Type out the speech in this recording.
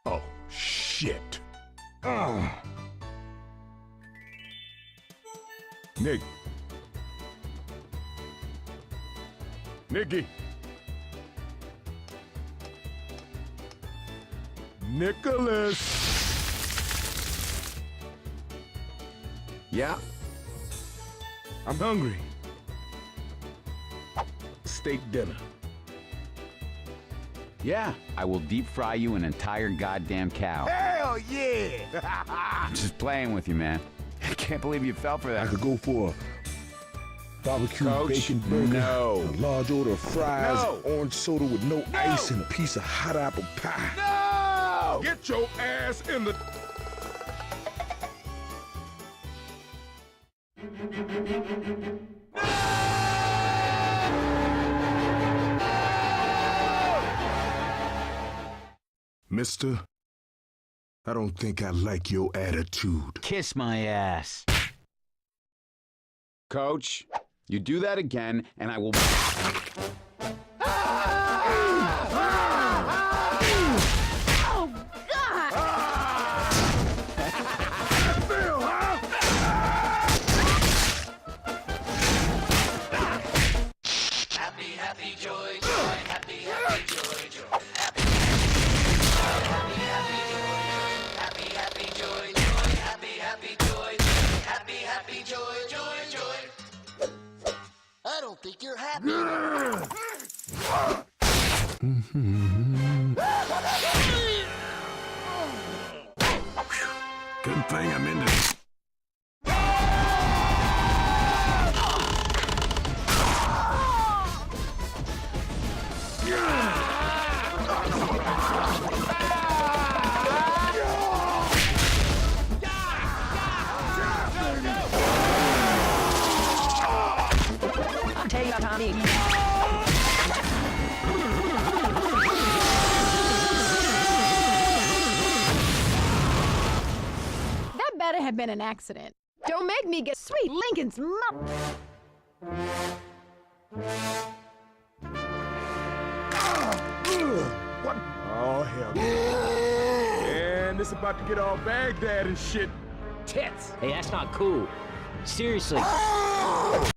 Oh, shit. Nick. Nicky. Nicholas. Yeah? I'm hungry. Steak dinner. Yeah, I will deep fry you an entire goddamn cow. Hell yeah! I'm just playing with you, man. I can't believe you fell for I that. could go for a barbecue Coach, bacon burger, no. a large order of fries, No. orange soda with no ice, and a piece of hot apple pie. No! Get your ass in the... Mister, I don't think I like your attitude. Kiss my ass. Coach, you do that again, and I will... Oh, God! Phil, huh? Happy, happy, joy, joy, happy, happy, joy, joy, happy, happy, joy, happy, happy, joy, joy, happy, happy, joy, happy, happy, joy, joy, joy. I don't think you're happy. Good thing I'm in this. I'll tell you, Tommy. That better have been an accident. Don't make me get sweet Lincoln's What? Oh, hell. Man, this about to get all Baghdad and shit. Tits! Hey, that's not cool. Seriously.